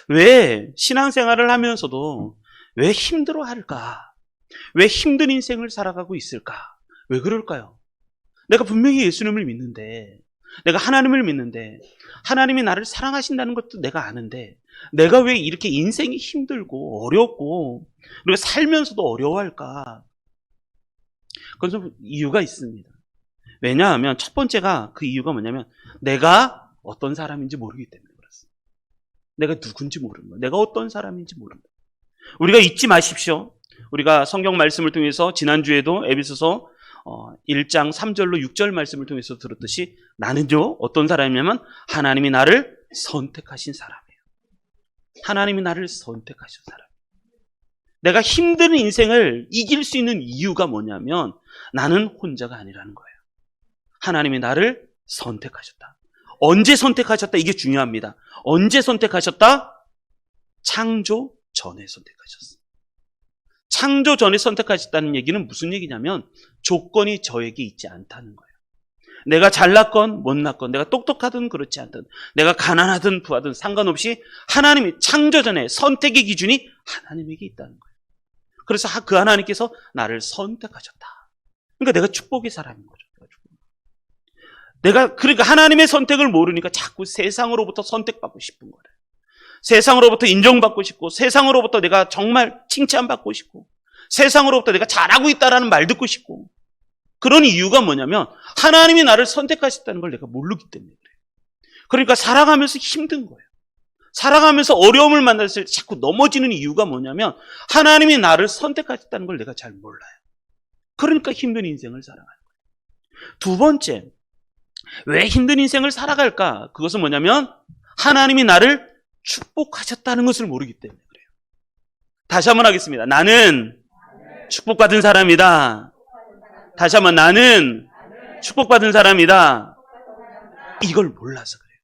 왜 신앙생활을 하면서도 왜 힘들어 할까? 왜 힘든 인생을 살아가고 있을까? 왜 그럴까요? 내가 분명히 예수님을 믿는데, 내가 하나님을 믿는데, 하나님이 나를 사랑하신다는 것도 내가 아는데, 내가 왜 이렇게 인생이 힘들고 어렵고 그리고 살면서도 어려워할까? 그건 좀 이유가 있습니다. 왜냐하면 첫 번째가, 그 이유가 뭐냐면 내가 어떤 사람인지 모르기 때문에 그렇습니다. 내가 누군지 모르는 거예요. 내가 어떤 사람인지 모르는 거예요. 우리가 잊지 마십시오. 우리가 성경 말씀을 통해서 지난주에도 에베소서 1장 3절로 6절 말씀을 통해서 들었듯이, 나는요 어떤 사람이냐면 하나님이 나를 선택하신 사람이에요. 하나님이 나를 선택하신 사람. 내가 힘든 인생을 이길 수 있는 이유가 뭐냐면 나는 혼자가 아니라는 거예요. 하나님이 나를 선택하셨다. 언제 선택하셨다? 이게 중요합니다. 언제 선택하셨다? 창조 전에 선택하셨어요. 창조 전에 선택하셨다는 얘기는 무슨 얘기냐면 조건이 저에게 있지 않다는 거예요. 내가 잘났건 못났건, 내가 똑똑하든 그렇지 않든, 내가 가난하든 부하든 상관없이 하나님이 창조 전에 선택의 기준이 하나님에게 있다는 거예요. 그래서 그 하나님께서 나를 선택하셨다. 그러니까 내가 축복의 사람인 거죠. 그러니까 하나님의 선택을 모르니까 자꾸 세상으로부터 선택받고 싶은 거예요. 세상으로부터 인정받고 싶고, 세상으로부터 내가 정말 칭찬받고 싶고, 세상으로부터 내가 잘하고 있다라는 말 듣고 싶고. 그런 이유가 뭐냐면 하나님이 나를 선택하셨다는 걸 내가 모르기 때문에 그래요. 그러니까 살아가면서 힘든 거예요. 살아가면서 어려움을 만났을 때 자꾸 넘어지는 이유가 뭐냐면 하나님이 나를 선택하셨다는 걸 내가 잘 몰라요. 그러니까 힘든 인생을 살아가는 거예요. 두 번째, 왜 힘든 인생을 살아갈까? 그것은 뭐냐면 하나님이 나를 축복하셨다는 것을 모르기 때문에 그래요. 다시 한번 하겠습니다. 나는 축복받은 사람이다. 다시 한번, 나는 축복받은 사람이다. 이걸 몰라서 그래요.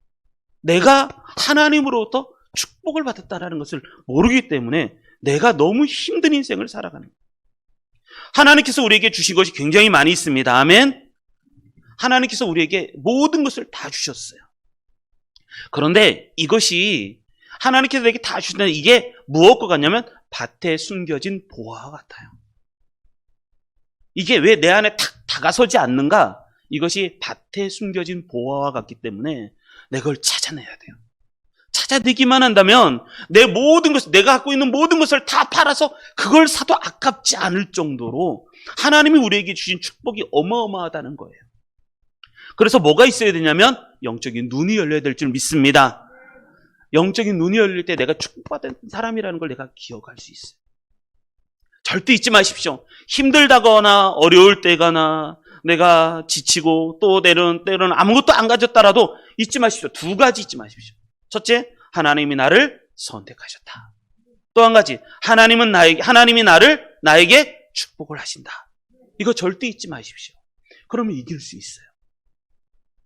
내가 하나님으로부터 축복을 받았다는 것을 모르기 때문에 내가 너무 힘든 인생을 살아가는 거예요. 하나님께서 우리에게 주신 것이 굉장히 많이 있습니다. 아멘. 하나님께서 우리에게 모든 것을 다 주셨어요. 그런데 이것이 하나님께서 내게 다 주신다는 이게 무엇과 같냐면 밭에 숨겨진 보화와 같아요. 이게 왜 내 안에 탁 다가서지 않는가? 이것이 밭에 숨겨진 보화와 같기 때문에 내가 그걸 찾아내야 돼요. 찾아내기만 한다면 내 모든 것을, 내가 갖고 있는 모든 것을 다 팔아서 그걸 사도 아깝지 않을 정도로 하나님이 우리에게 주신 축복이 어마어마하다는 거예요. 그래서 뭐가 있어야 되냐면 영적인 눈이 열려야 될 줄 믿습니다. 영적인 눈이 열릴 때 내가 축복받은 사람이라는 걸 내가 기억할 수 있어요. 절대 잊지 마십시오. 힘들다거나 어려울 때거나 내가 지치고 또 때로는 아무것도 안 가졌다라도 잊지 마십시오. 두 가지 잊지 마십시오. 첫째, 하나님이 나를 선택하셨다. 또 한 가지, 하나님이 나에게 축복을 하신다. 이거 절대 잊지 마십시오. 그러면 이길 수 있어요.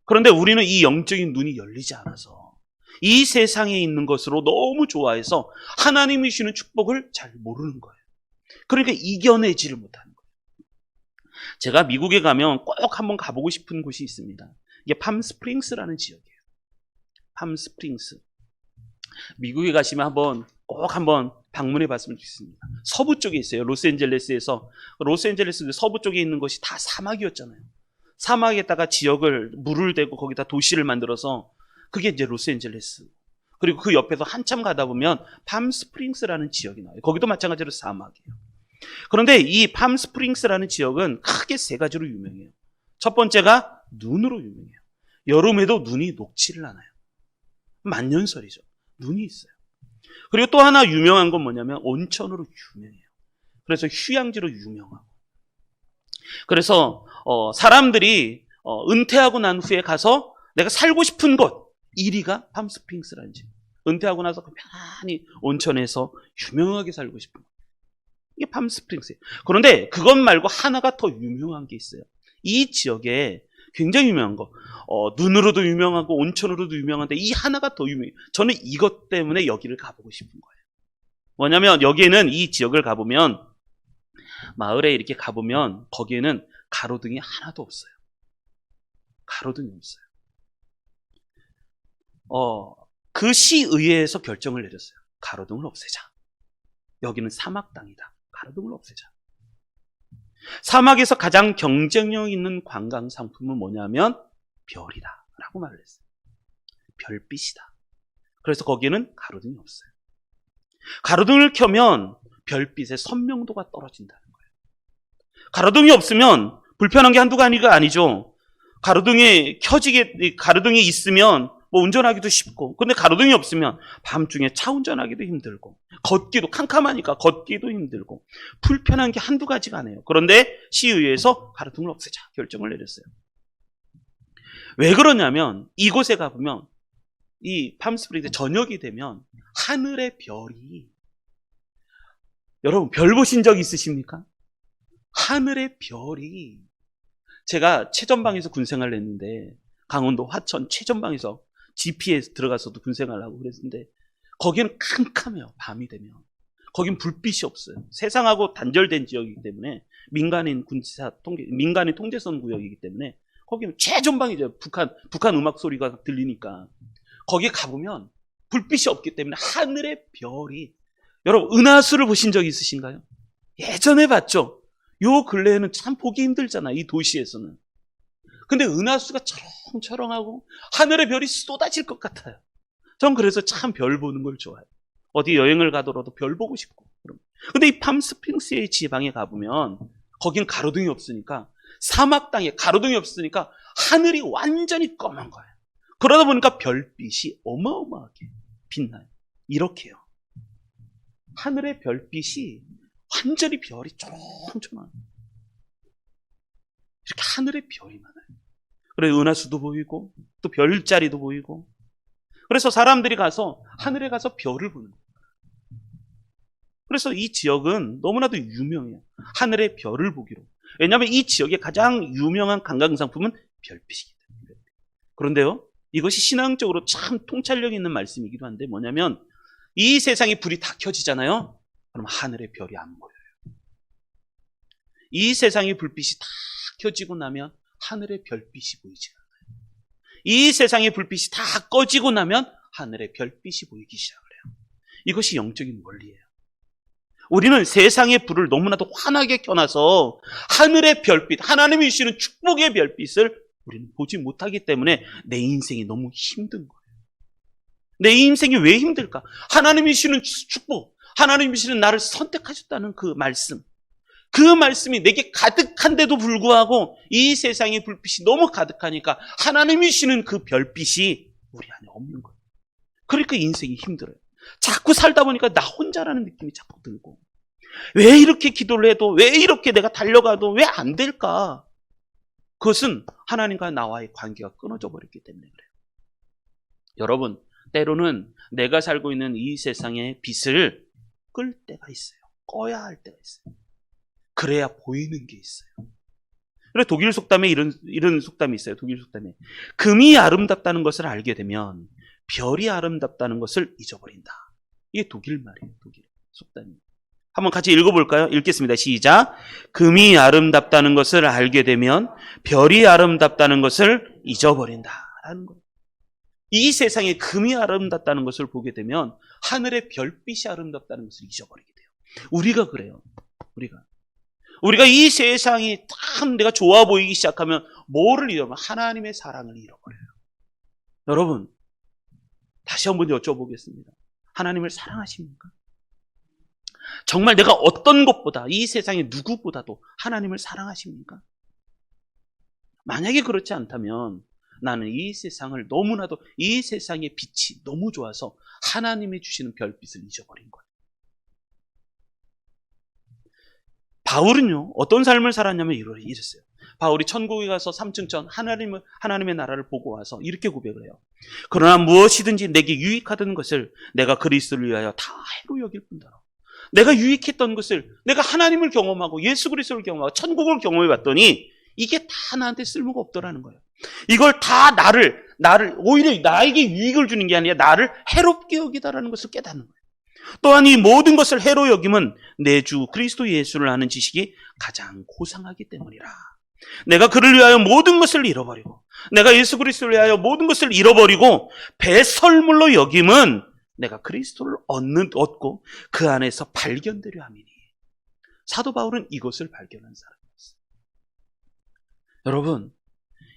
그런데 우리는 이 영적인 눈이 열리지 않아서 이 세상에 있는 것으로 너무 좋아해서 하나님이 주시는 축복을 잘 모르는 거예요. 그러니까 이겨내지를 못하는 거예요. 제가 미국에 가면 꼭 한번 가보고 싶은 곳이 있습니다. 이게 팜스프링스라는 지역이에요. 팜스프링스. 미국에 가시면 꼭 한번 방문해 봤으면 좋겠습니다. 서부 쪽에 있어요. 로스앤젤레스에서. 로스앤젤레스 서부 쪽에 있는 것이 다 사막이었잖아요. 사막에다가 지역을 물을 대고 거기다 도시를 만들어서 그게 이제 로스앤젤레스. 그리고 그 옆에서 한참 가다 보면 팜스프링스라는 지역이 나와요. 거기도 마찬가지로 사막이에요. 그런데 이 팜스프링스라는 지역은 크게 세 가지로 유명해요. 첫 번째가 눈으로 유명해요. 여름에도 눈이 녹지를 않아요. 만년설이죠. 눈이 있어요. 그리고 또 하나 유명한 건 뭐냐면 온천으로 유명해요. 그래서 휴양지로 유명하고. 그래서 사람들이 은퇴하고 난 후에 가서 내가 살고 싶은 곳 1위가 팜스프링스라는 집. 은퇴하고 나서 편안히 온천에서 유명하게 살고 싶은 곳. 이게 팜스프링스예요. 그런데 그것 말고 하나가 더 유명한 게 있어요. 이 지역에 굉장히 유명한 거. 눈으로도 유명하고 온천으로도 유명한데 이 하나가 더 유명해요. 저는 이것 때문에 여기를 가보고 싶은 거예요. 뭐냐면 여기에는, 이 지역을 가보면, 마을에 이렇게 가보면 거기에는 가로등이 하나도 없어요. 가로등이 없어요. 그 시의회에서 결정을 내렸어요. 가로등을 없애자. 여기는 사막 땅이다. 가로등을 없애자. 사막에서 가장 경쟁력 있는 관광 상품은 뭐냐면 별이다 라고 말을 했어요. 별빛이다. 그래서 거기에는 가로등이 없어요. 가로등을 켜면 별빛의 선명도가 떨어진다는 거예요. 가로등이 없으면 불편한 게 한두 가지가 아니죠. 가로등이 있으면 뭐 운전하기도 쉽고, 근데 가로등이 없으면 밤중에 차 운전하기도 힘들고, 걷기도 캄캄하니까 걷기도 힘들고, 불편한 게 한두 가지가 아니에요. 그런데 시의회에서 가로등을 없애자 결정을 내렸어요. 왜 그러냐면 이곳에 가보면 이 팜스프링스 저녁이 되면 하늘의 별이, 여러분 별 보신 적 있으십니까? 하늘의 별이, 제가 최전방에서 군생활을 했는데 강원도 화천 최전방에서 GP에 들어가서도 군생활을 하고 그랬는데 거기는 캄캄해요. 밤이 되면 거긴 불빛이 없어요. 세상하고 단절된 지역이기 때문에 민간인 통제선 구역이기 때문에 거기는 최전방이죠. 북한 음악 소리가 들리니까 거기에 가보면 불빛이 없기 때문에 하늘의 별이, 여러분 은하수를 보신 적 있으신가요? 예전에 봤죠. 요 근래에는 참 보기 힘들잖아, 이 도시에서는. 근데 은하수가 철렁철렁하고 하늘의 별이 쏟아질 것 같아요. 전 그래서 참 별 보는 걸 좋아해요. 어디 여행을 가더라도 별 보고 싶고. 근데 이 팜스프링스의 지방에 가보면 거긴 가로등이 없으니까, 사막 땅에 가로등이 없으니까 하늘이 완전히 검은 거예요. 그러다 보니까 별빛이 어마어마하게 빛나요. 이렇게요. 하늘의 별빛이 완전히 별이 초롱초롱, 이렇게 하늘의 별이 많아요. 그래서 은하수도 보이고 또 별자리도 보이고, 그래서 사람들이 가서 하늘에 가서 별을 보는 거예요. 그래서 이 지역은 너무나도 유명해요. 하늘의 별을 보기로. 왜냐하면 이 지역의 가장 유명한 관광상품은 별빛이기 때문에. 그런데요, 이것이 신앙적으로 참 통찰력 있는 말씀이기도 한데 뭐냐면, 이 세상에 불이 다 켜지잖아요. 그럼 하늘의 별이 안 보여요. 이 세상의 불빛이 다 켜지고 나면 하늘의 별빛이 보이지 않아요. 이 세상의 불빛이 다 꺼지고 나면 하늘의 별빛이 보이기 시작을 해요. 이것이 영적인 원리예요. 우리는 세상의 불을 너무나도 환하게 켜놔서 하늘의 별빛, 하나님이 주시는 축복의 별빛을 우리는 보지 못하기 때문에 내 인생이 너무 힘든 거예요. 내 인생이 왜 힘들까? 하나님이 주시는 축복, 하나님이 주시는 나를 선택하셨다는 그 말씀, 그 말씀이 내게 가득한데도 불구하고 이 세상의 불빛이 너무 가득하니까 하나님이 주시는 그 별빛이 우리 안에 없는 거예요. 그러니까 인생이 힘들어요. 자꾸 살다 보니까 나 혼자라는 느낌이 자꾸 들고, 왜 이렇게 기도를 해도, 왜 이렇게 내가 달려가도 왜 안 될까? 그것은 하나님과 나와의 관계가 끊어져 버렸기 때문에 그래요. 여러분, 때로는 내가 살고 있는 이 세상의 빛을 끌 때가 있어요. 꺼야 할 때가 있어요. 그래야 보이는 게 있어요. 그래서 독일 속담에 이런 속담이 있어요. 독일 속담에 금이 아름답다는 것을 알게 되면 별이 아름답다는 것을 잊어버린다. 이게 독일 말이에요. 독일 속담이. 한번 같이 읽어볼까요? 읽겠습니다. 시작. 금이 아름답다는 것을 알게 되면 별이 아름답다는 것을 잊어버린다라는 거예요. 이 세상에 금이 아름답다는 것을 보게 되면 하늘의 별빛이 아름답다는 것을 잊어버리게 돼요. 우리가 그래요. 우리가 이 세상이 참 내가 좋아 보이기 시작하면 뭐를 잃어버려요? 하나님의 사랑을 잃어버려요. 여러분, 다시 한번 여쭤보겠습니다. 하나님을 사랑하십니까? 정말 내가 어떤 것보다, 이 세상의 누구보다도 하나님을 사랑하십니까? 만약에 그렇지 않다면 나는 이 세상을 너무나도, 이 세상의 빛이 너무 좋아서 하나님이 주시는 별빛을 잊어버린 거예요. 바울은요, 어떤 삶을 살았냐면 이랬어요. 바울이 천국에 가서 삼층천 하나님의 나라를 보고 와서 이렇게 고백을 해요. 그러나 무엇이든지 내게 유익하던 것을 내가 그리스도를 위하여 다 해로 여길 뿐더러, 내가 유익했던 것을, 내가 하나님을 경험하고 예수 그리스도를 경험하고 천국을 경험해 봤더니 이게 다 나한테 쓸모가 없더라는 거예요. 이걸 다 나를 오히려 나에게 유익을 주는 게 아니라 나를 해롭게 여기다라는 것을 깨닫는 거예요. 또한 이 모든 것을 해로 여김은 내 주 그리스도 예수를 아는 지식이 가장 고상하기 때문이라. 내가 그를 위하여 모든 것을 잃어버리고, 내가 예수 그리스도를 위하여 모든 것을 잃어버리고 배설물로 여김은 내가 그리스도를 얻고 그 안에서 발견되려 함이니. 사도 바울은 이것을 발견한 사람이었어요. 여러분,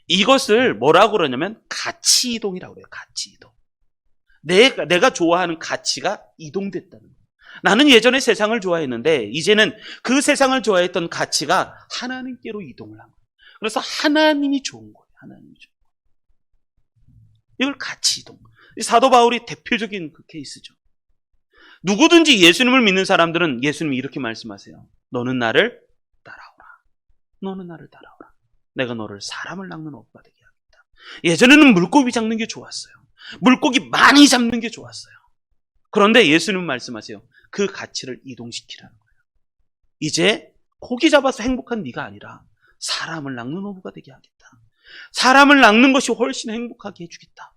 이것을 뭐라고 그러냐면 가치이동이라고 그래요. 가치이동. 내가 좋아하는 가치가 이동됐다는 거예요. 나는 예전에 세상을 좋아했는데 이제는 그 세상을 좋아했던 가치가 하나님께로 이동을 한 거예요. 그래서 하나님이 좋은 거예요. 하나님이 좋은 거예요. 이걸 가치이동. 사도 바울이 대표적인 그 케이스죠. 누구든지 예수님을 믿는 사람들은 예수님이 이렇게 말씀하세요. 너는 나를 따라오라. 너는 나를 따라오라. 내가 너를 사람을 낚는 어부가 되게 하겠다. 예전에는 물고기 잡는 게 좋았어요. 물고기 많이 잡는 게 좋았어요. 그런데 예수님은 말씀하세요. 그 가치를 이동시키라는 거예요. 이제 고기 잡아서 행복한 네가 아니라 사람을 낚는 어부가 되게 하겠다. 사람을 낚는 것이 훨씬 행복하게 해주겠다.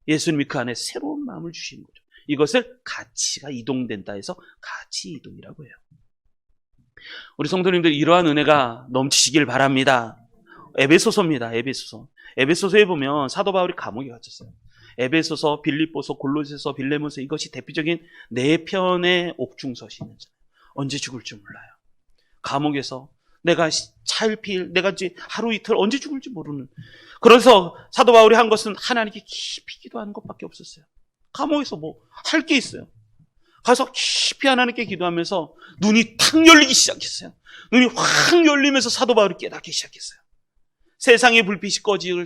예수님이 그 안에 새로운 마음을 주시는 거죠. 이것을 가치가 이동된다 해서 가치 이동이라고 해요. 우리 성도님들 이러한 은혜가 넘치시길 바랍니다. 에베소서입니다. 에베소서에 보면 사도 바울이 감옥에 갇혔어요. 에베소서, 빌립보서, 골로새서, 빌레몬서, 이것이 대표적인 네 편의 옥중서신이잖아요. 언제 죽을지 몰라요. 감옥에서 내가 차일피일, 내가 하루 이틀 언제 죽을지 모르는. 그래서 사도 바울이 한 것은 하나님께 깊이 기도하는 것밖에 없었어요. 감옥에서 뭐 할 게 있어요. 가서 깊이 하나님께 기도하면서 눈이 탁 열리기 시작했어요. 눈이 확 열리면서 사도 바울이 깨닫기 시작했어요. 세상의 불빛이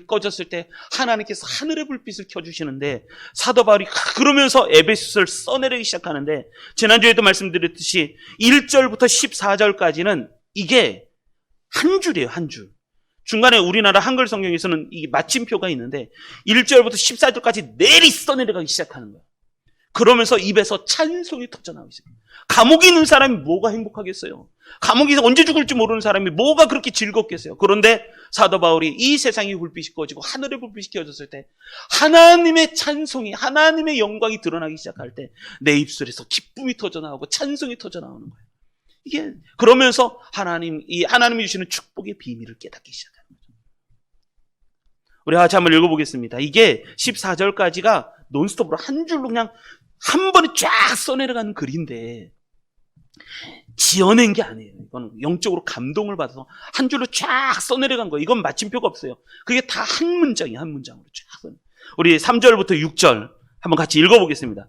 꺼졌을 때 하나님께서 하늘의 불빛을 켜주시는데 사도 바울이 그러면서 에베소서를 써내리기 시작하는데, 지난주에도 말씀드렸듯이 1절부터 14절까지는 이게 한 줄이에요. 한 줄. 중간에 우리나라 한글 성경에서는 이 마침표가 있는데 1절부터 14절까지 내리 써내려가기 시작하는 거예요. 그러면서 입에서 찬송이 터져나오고 있어요. 감옥에 있는 사람이 뭐가 행복하겠어요? 감옥에서 언제 죽을지 모르는 사람이 뭐가 그렇게 즐겁겠어요? 그런데 사도 바울이 이 세상의 불빛이 꺼지고 하늘의 불빛이 켜졌을 때 하나님의 찬송이, 하나님의 영광이 드러나기 시작할 때 내 입술에서 기쁨이 터져나오고 찬송이 터져나오는 거예요. 이게 그러면서 하나님이 주시는 축복의 비밀을 깨닫기 시작하는 거죠. 우리 같이 한번 읽어보겠습니다. 이게 14절까지가 논스톱으로 한 줄로 그냥 한 번에 쫙 써내려가는 글인데 지어낸 게 아니에요. 이건 영적으로 감동을 받아서 한 줄로 쫙 써내려간 거예요. 이건 마침표가 없어요. 그게 다 한 문장이에요. 한 문장으로 쫙 써내려. 우리 3절부터 6절 한번 같이 읽어보겠습니다.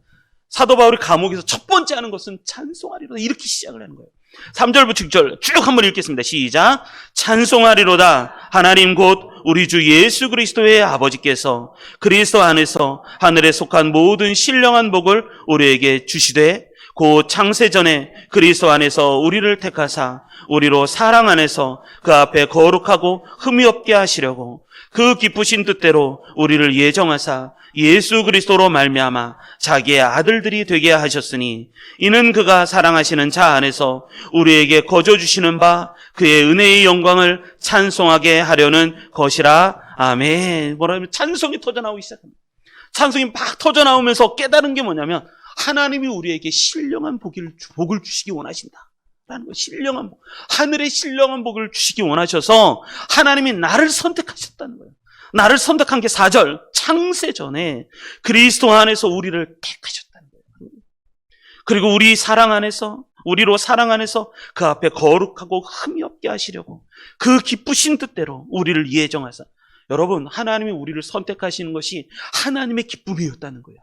사도 바울이 감옥에서 첫 번째 하는 것은 찬송하리로다, 이렇게 시작을 하는 거예요. 3절부터 6절 쭉 한번 읽겠습니다. 시작. 찬송하리로다. 하나님 곧 우리 주 예수 그리스도의 아버지께서 그리스도 안에서 하늘에 속한 모든 신령한 복을 우리에게 주시되 곧 창세전에 그리스도 안에서 우리를 택하사 우리로 사랑 안에서 그 앞에 거룩하고 흠이 없게 하시려고 그 기쁘신 뜻대로 우리를 예정하사 예수 그리스도로 말미암아 자기의 아들들이 되게 하셨으니 이는 그가 사랑하시는 자 안에서 우리에게 거저 주시는 바 그의 은혜의 영광을 찬송하게 하려는 것이라. 아멘. 뭐라면 찬송이 터져나오기 시작합니다. 찬송이 막 터져나오면서 깨달은 게 뭐냐면 하나님이 우리에게 신령한 복을 주시기 원하신다 라는 거. 신령한 복, 하늘의 신령한 복을 주시기 원하셔서 하나님이 나를 선택하셨다는 거예요. 나를 선택한 게 4절, 창세전에 그리스도 안에서 우리를 택하셨다는 거예요. 그리고 우리로 사랑 안에서 그 앞에 거룩하고 흠이 없게 하시려고 그 기쁘신 뜻대로 우리를 예정하사. 여러분, 하나님이 우리를 선택하시는 것이 하나님의 기쁨이었다는 거예요.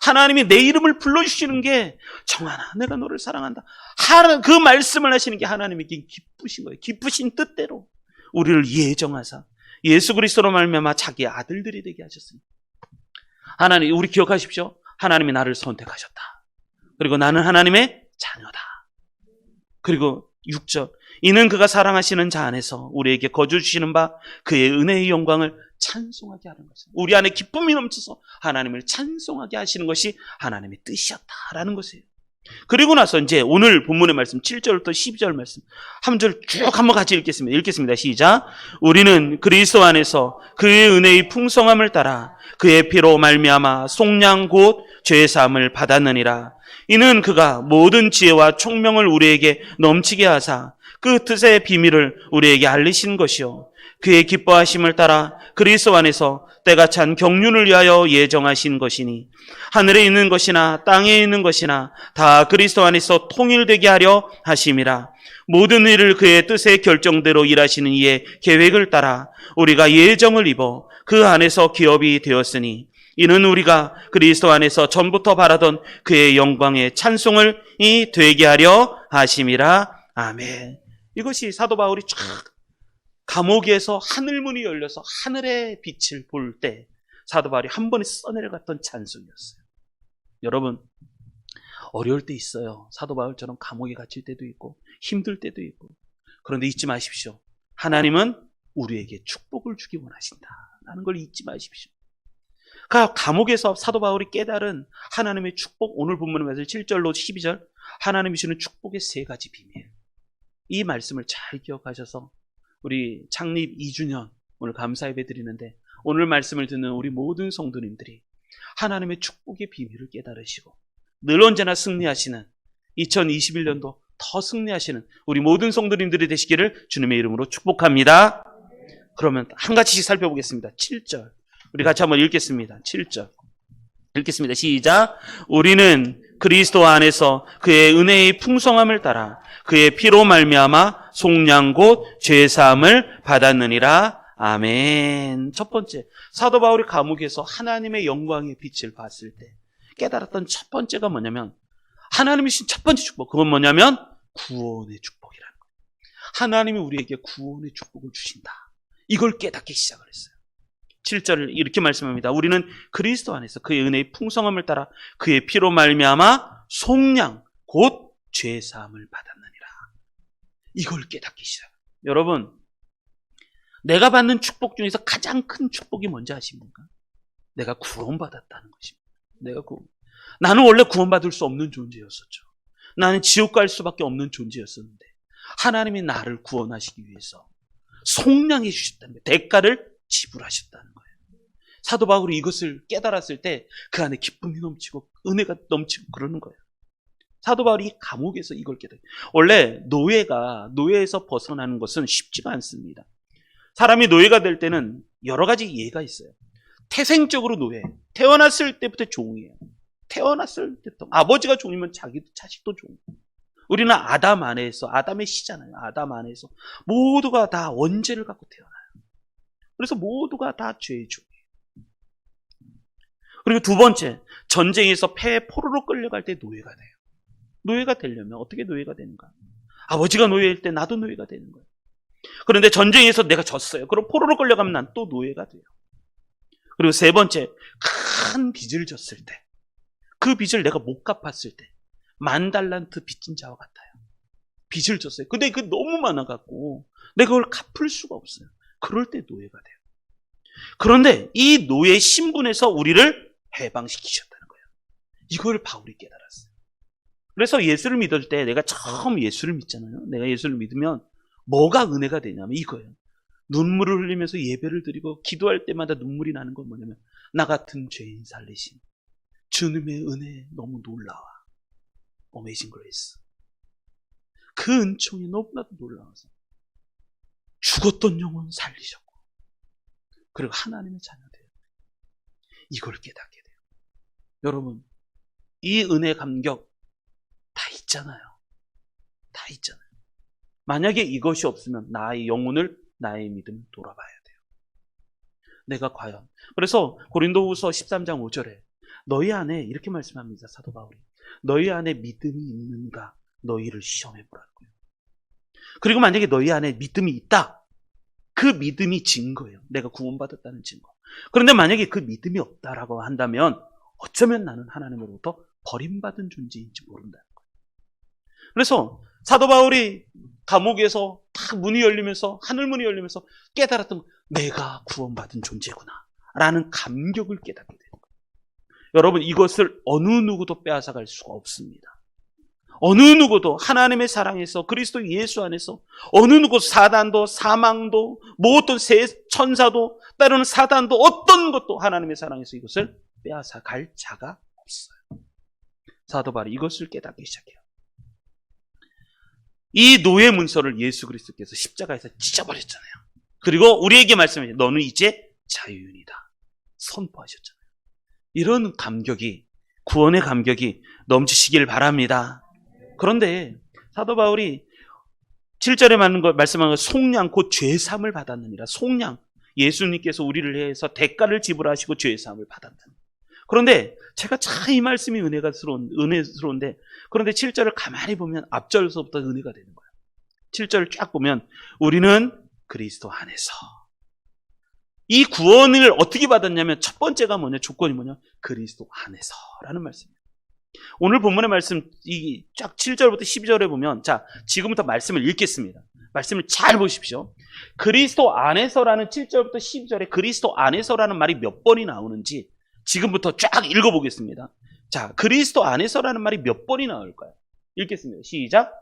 하나님이 내 이름을 불러주시는 게 정하나 내가 너를 사랑한다, 그 말씀을 하시는 게 하나님에게 기쁘신 거예요. 기쁘신 뜻대로 우리를 예정하사 예수 그리스도로 말미암아 자기의 아들들이 되게 하셨습니다. 하나님, 우리 기억하십시오. 하나님이 나를 선택하셨다. 그리고 나는 하나님의 자녀다. 그리고 6절, 이는 그가 사랑하시는 자 안에서 우리에게 거저 주시는 바 그의 은혜의 영광을 찬송하게 하는 것입니다. 우리 안에 기쁨이 넘쳐서 하나님을 찬송하게 하시는 것이 하나님의 뜻이었다라는 것이에요. 그리고 나서 이제 오늘 본문의 말씀 7절부터 12절 말씀 한 절 쭉 한번 같이 읽겠습니다. 시작. 우리는 그리스도 안에서 그의 은혜의 풍성함을 따라 그의 피로 말미암아 속량 곧 죄 사함을 받았느니라. 이는 그가 모든 지혜와 총명을 우리에게 넘치게 하사 그 뜻의 비밀을 우리에게 알리신 것이요 그의 기뻐하심을 따라 그리스도 안에서 때가 찬 경륜을 위하여 예정하신 것이니 하늘에 있는 것이나 땅에 있는 것이나 다 그리스도 안에서 통일되게 하려 하심이라. 모든 일을 그의 뜻의 결정대로 일하시는 이의 계획을 따라 우리가 예정을 입어 그 안에서 기업이 되었으니 이는 우리가 그리스도 안에서 전부터 바라던 그의 영광의 찬송을 되게 하려 하심이라. 아멘. 이것이 사도 바울이 쫙 감옥에서 하늘문이 열려서 하늘의 빛을 볼 때 사도 바울이 한 번에 써내려갔던 찬송이었어요. 여러분, 어려울 때 있어요. 사도 바울처럼 감옥에 갇힐 때도 있고 힘들 때도 있고. 그런데 잊지 마십시오. 하나님은 우리에게 축복을 주기 원하신다라는 걸 잊지 마십시오. 그러니까 감옥에서 사도 바울이 깨달은 하나님의 축복, 오늘 본문에서 7절로 12절 하나님이 주는 축복의 세 가지 비밀, 이 말씀을 잘 기억하셔서 우리 창립 2주년 오늘 감사 예배 드리는데 오늘 말씀을 듣는 우리 모든 성도님들이 하나님의 축복의 비밀을 깨달으시고 늘 언제나 승리하시는 2021년도 더 승리하시는 우리 모든 성도님들이 되시기를 주님의 이름으로 축복합니다. 그러면 한 가지씩 살펴보겠습니다. 7절 우리 같이 한번 읽겠습니다. 7절 읽겠습니다. 시작. 우리는 그리스도 안에서 그의 은혜의 풍성함을 따라 그의 피로 말미암아 속량 곧 죄사함을 받았느니라. 아멘. 첫 번째, 사도 바울이 감옥에서 하나님의 영광의 빛을 봤을 때 깨달았던 첫 번째가 뭐냐면 하나님이 주신 첫 번째 축복, 그건 뭐냐면 구원의 축복이라는 거예요. 하나님이 우리에게 구원의 축복을 주신다. 이걸 깨닫기 시작을 했어요. 7절을 이렇게 말씀합니다. 우리는 그리스도 안에서 그의 은혜의 풍성함을 따라 그의 피로 말미암아 속량 곧 죄사함을 받았느니라. 이걸 깨닫기 시작합니다. 여러분, 내가 받는 축복 중에서 가장 큰 축복이 뭔지 아십니까? 내가 구원받았다는 것입니다. 나는 원래 구원받을 수 없는 존재였었죠. 나는 지옥 갈 수밖에 없는 존재였었는데 하나님이 나를 구원하시기 위해서 속량해 주셨다는 거예요. 대가를 지불하셨다는 거예요. 사도 바울이 이것을 깨달았을 때 그 안에 기쁨이 넘치고 은혜가 넘치고 그러는 거예요. 사도 바울이 감옥에서 이걸 깨달아요. 원래 노예에서 벗어나는 것은 쉽지가 않습니다. 사람이 노예가 될 때는 여러 가지 예가 있어요. 태생적으로 노예, 태어났을 때부터 종이에요. 태어났을 때부터 아버지가 종이면 자식도 종. 우리는 아담 안에서, 아담의 시잖아요. 아담 안에서 모두가 다 원죄를 갖고 태어나요. 그래서 모두가 다 죄의 종이에요. 그리고 두 번째, 전쟁에서 폐에 포로로 끌려갈 때 노예가 돼요. 노예가 되려면 어떻게 노예가 되는가? 아버지가 노예일 때 나도 노예가 되는 거예요. 그런데 전쟁에서 내가 졌어요. 그럼 포로로 끌려가면 난 또 노예가 돼요. 그리고 세 번째, 큰 빚을 졌을 때, 그 빚을 내가 못 갚았을 때 10,000달란트 빚진 자와 같아요. 빚을 졌어요. 근데 그 너무 많아갖고 내가 그걸 갚을 수가 없어요. 그럴 때 노예가 돼요. 그런데 이 노예 신분에서 우리를 해방시키셨다는 거예요. 이걸 바울이 깨달았어요. 그래서 예수를 믿을 때 내가 처음 예수를 믿잖아요. 내가 예수를 믿으면 뭐가 은혜가 되냐면 이거예요. 눈물을 흘리면서 예배를 드리고 기도할 때마다 눈물이 나는 건 뭐냐면 나 같은 죄인 살리심. 주님의 은혜 너무 놀라워. 어메이징 그레이스. 그 은총이 너무나도 놀라워서 죽었던 영혼 살리셨고 그리고 하나님의 자녀돼요. 이걸 깨닫게 돼요. 여러분, 이 은혜 감격 다 있잖아요. 다 있잖아요. 만약에 이것이 없으면 나의 영혼을, 나의 믿음을 돌아봐야 돼요. 내가 과연. 그래서 고린도후서 13장 5절에 너희 안에 이렇게 말씀합니다. 사도 바울이. 너희 안에 믿음이 있는가 너희를 시험해 보라는 거예요. 그리고 만약에 너희 안에 믿음이 있다. 그 믿음이 증거예요. 내가 구원받았다는 증거. 그런데 만약에 그 믿음이 없다라고 한다면 어쩌면 나는 하나님으로부터 버림받은 존재인지 모른다는 거예요. 그래서 사도 바울이 감옥에서 딱 문이 열리면서 하늘문이 열리면서 깨달았던 내가 구원받은 존재구나 라는 감격을 깨닫게 되는 거예요. 여러분, 이것을 어느 누구도 빼앗아갈 수가 없습니다. 어느 누구도 하나님의 사랑에서 그리스도 예수 안에서 어느 누구 사단도 사망도 뭐 어떤 천사도 때로는 사단도 어떤 것도 하나님의 사랑에서 이것을 빼앗아갈 자가 없어요. 사도 바울이 이것을 깨닫기 시작해요. 이 노예 문서를 예수 그리스도께서 십자가에서 찢어버렸잖아요. 그리고 우리에게 말씀해 너는 이제 자유인이다 선포하셨잖아요. 이런 감격이, 구원의 감격이 넘치시길 바랍니다. 그런데 사도 바울이 7절에 말씀한 것, 속량 곧 죄사함을 받았느니라. 속량, 예수님께서 우리를 위해서 대가를 지불하시고 죄사함을 받았다. 그런데 제가 참 이 말씀이 은혜스러운데, 그런데 7절을 가만히 보면 앞절서부터 은혜가 되는 거예요. 7절을 쫙 보면 우리는 그리스도 안에서. 이 구원을 어떻게 받았냐면 첫 번째가 뭐냐, 조건이 뭐냐, 그리스도 안에서라는 말씀이에요. 오늘 본문의 말씀 이 쫙 7절부터 12절에 보면, 자, 지금부터 말씀을 읽겠습니다. 말씀을 잘 보십시오. 그리스도 안에서라는 7절부터 12절에 그리스도 안에서라는 말이 몇 번이 나오는지 지금부터 쫙 읽어보겠습니다. 자, 그리스도 안에서라는 말이 몇 번이 나올까요? 읽겠습니다. 시작.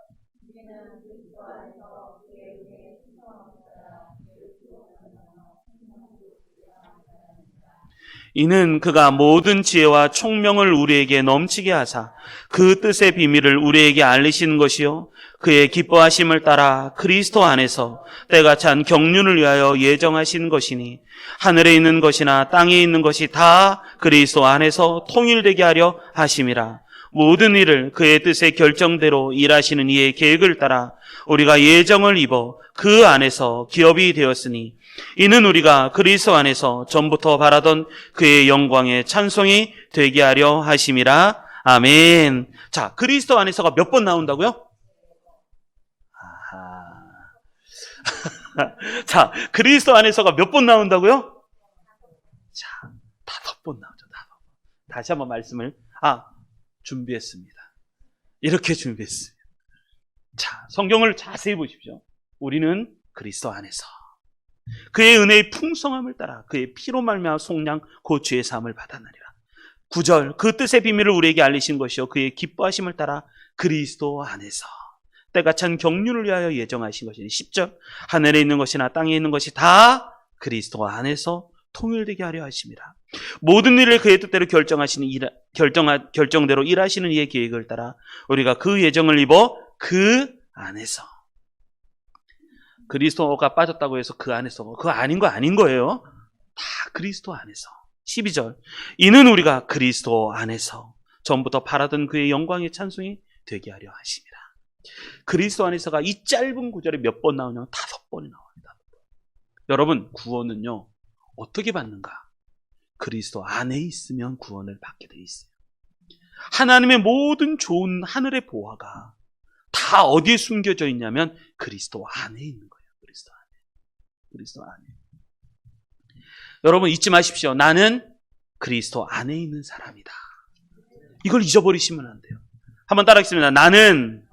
이는 그가 모든 지혜와 총명을 우리에게 넘치게 하사 그 뜻의 비밀을 우리에게 알리시는 것이요 그의 기뻐하심을 따라 그리스도 안에서 때가 찬 경륜을 위하여 예정하신 것이니 하늘에 있는 것이나 땅에 있는 것이 다 그리스도 안에서 통일되게 하려 하심이라. 모든 일을 그의 뜻의 결정대로 일하시는 이의 계획을 따라 우리가 예정을 입어 그 안에서 기업이 되었으니 이는 우리가 그리스도 안에서 전부터 바라던 그의 영광의 찬송이 되게 하려 하심이라. 아멘. 자, 그리스도 안에서가 몇 번 나온다고요? 자, 그리스도 안에서가 몇 번 나온다고요? 자, 5번 나오죠. 5번. 다시 한번 말씀을 준비했습니다. 이렇게 준비했습니다. 자, 성경을 자세히 보십시오. 우리는 그리스도 안에서 그의 은혜의 풍성함을 따라 그의 피로 말미암아 속량 곧 죄의 사함을 받았느니라. 9절, 그 뜻의 비밀을 우리에게 알리신 것이요 그의 기뻐하심을 따라 그리스도 안에서 때가 찬 경륜을 위하여 예정하신 것이니. 10절, 하늘에 있는 것이나 땅에 있는 것이 다 그리스도 안에서 통일되게 하려 하심이라. 모든 일을 그의 뜻대로 결정대로 일하시는 이의 계획을 따라 우리가 그 예정을 입어 그 안에서. 그리스도가 빠졌다고 해서 그 안에서, 그거 아닌 거 아닌 거예요. 다 그리스도 안에서. 12절, 이는 우리가 그리스도 안에서 전부터 바라던 그의 영광의 찬송이 되게 하려 하심이라. 그리스도 안에서가 이 짧은 구절에 몇 번 나오냐면 5번이 나옵니다. 여러분, 구원은요 어떻게 받는가? 그리스도 안에 있으면 구원을 받게 돼 있어요. 하나님의 모든 좋은 하늘의 보화가 다 어디에 숨겨져 있냐면 그리스도 안에 있는 거예요. 그리스도 안에. 그리스도 안에. 여러분 잊지 마십시오. 나는 그리스도 안에 있는 사람이다. 이걸 잊어버리시면 안 돼요. 한번 따라하겠습니다. 나는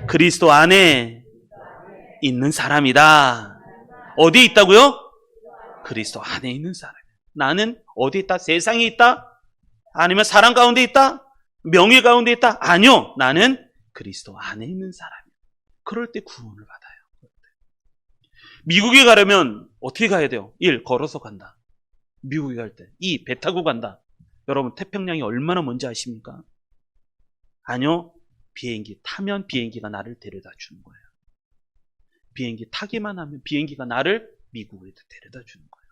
그리스도 안에 있는 사람이다. 어디에 있다고요? 그리스도 안에 있는 사람. 나는 어디에 있다? 세상에 있다? 아니면 사람 가운데 있다? 명예 가운데 있다? 아니요. 나는 그리스도 안에 있는 사람이에요. 그럴 때 구원을 받아요. 미국에 가려면 어떻게 가야 돼요? 1. 걸어서 간다. 미국에 갈 때. 2. 배 타고 간다. 여러분 태평양이 얼마나 먼지 아십니까? 아니요. 비행기 타면 비행기가 나를 데려다 주는 거예요. 비행기 타기만 하면 비행기가 나를 미국에 데려다 주는 거예요.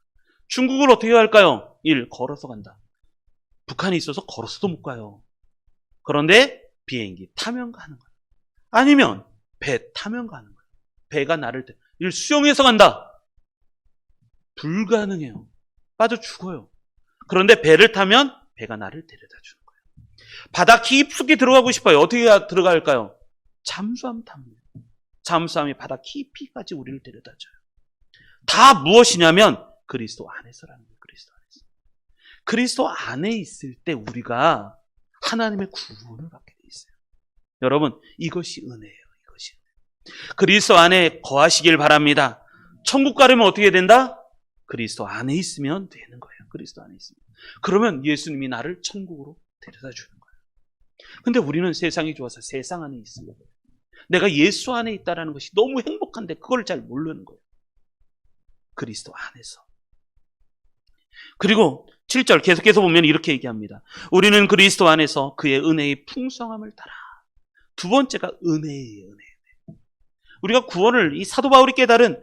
중국을 어떻게 갈까요? 1. 걸어서 간다. 북한에 있어서 걸어서도 못 가요. 그런데 비행기 타면 가는 거예요. 아니면 배 타면 가는 거예요. 배가 나를 1. 수영해서 간다. 불가능해요. 빠져 죽어요. 그런데 배를 타면 배가 나를 데려다 주는 거예요. 바다 깊숙이 들어가고 싶어요. 어떻게 들어갈까요? 잠수함 타면. 잠수함이 바다 깊이까지 우리를 데려다 줘요. 다 무엇이냐면 그리스도 안에서라는 거예요. 그리스도 안에서. 그리스도 안에 있을 때 우리가 하나님의 구원을 받게 돼 있어요. 여러분 이것이 은혜예요. 이것이 그리스도 안에 거하시길 바랍니다. 천국 가려면 어떻게 된다? 그리스도 안에 있으면 되는 거예요. 그리스도 안에 있으면. 그러면 예수님이 나를 천국으로 데려다 주는 거예요. 근데 우리는 세상이 좋아서 세상 안에 있습니다. 내가 예수 안에 있다는 것이 너무 행복한데 그걸 잘 모르는 거예요. 그리스도 안에서. 그리고 7절 계속해서 보면 이렇게 얘기합니다. 우리는 그리스도 안에서 그의 은혜의 풍성함을 따라. 두 번째가 은혜예요. 은혜. 우리가 구원을 이 사도 바울이 깨달은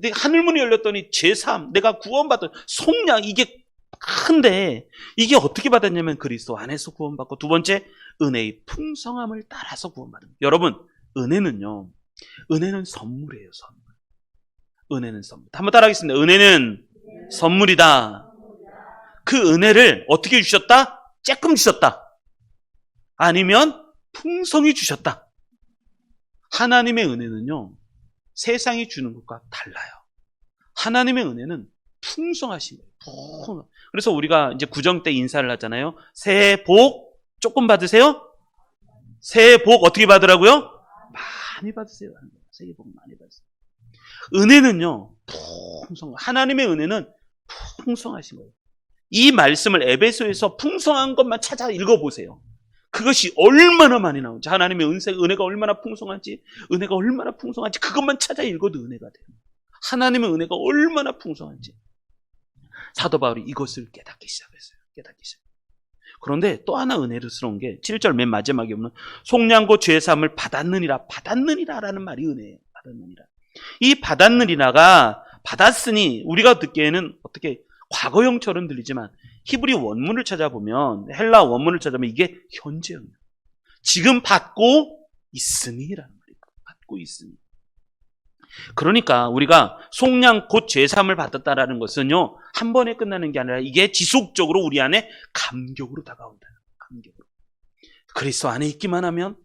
내 하늘문이 열렸더니 제3 내가 구원받은 속량 이게 큰데 이게 어떻게 받았냐면 그리스도 안에서 구원받고 두 번째 은혜의 풍성함을 따라서 구원받은 거예요. 여러분 은혜는요. 은혜는 선물이에요. 선물. 은혜는 선물. 한번 따라하겠습니다. 은혜는 선물이다. 그 은혜를 어떻게 주셨다? 쬐끔 주셨다. 아니면 풍성히 주셨다. 하나님의 은혜는요. 세상이 주는 것과 달라요. 하나님의 은혜는 풍성하신 거예요. 그래서 우리가 이제 구정 때 인사를 하잖아요. 새해 복 조금 받으세요. 새해 복 어떻게 받으라고요? 많이 받으세요. 새해 복 많이 받으세요. 은혜는요. 풍성. 하나님의 은혜는 풍성하신 거예요. 이 말씀을 에베소에서 풍성한 것만 찾아 읽어보세요. 그것이 얼마나 많이 나오는지, 하나님의 은혜가 얼마나 풍성한지, 은혜가 얼마나 풍성한지 그것만 찾아 읽어도 은혜가 돼요. 하나님의 은혜가 얼마나 풍성한지. 사도 바울이 이것을 깨닫기 시작했어요. 그런데 또 하나 은혜스러운 게 7절 맨 마지막에 보면 속량고 죄사함을 받았느니라라는 말이 은혜예요. 받았느니라. 이 받았느니라가 받았으니 우리가 듣기에는 어떻게 과거형처럼 들리지만 히브리 원문을 찾아보면 헬라 원문을 찾아보면 이게 현재형이에요. 지금 받고 있으니라는 말이에요. 받고 있으니. 그러니까 우리가 속량 곧 죄사함을 받았다라는 것은요. 한 번에 끝나는 게 아니라 이게 지속적으로 우리 안에 감격으로 다가온다. 감격으로. 그리스도 안에 있기만 하면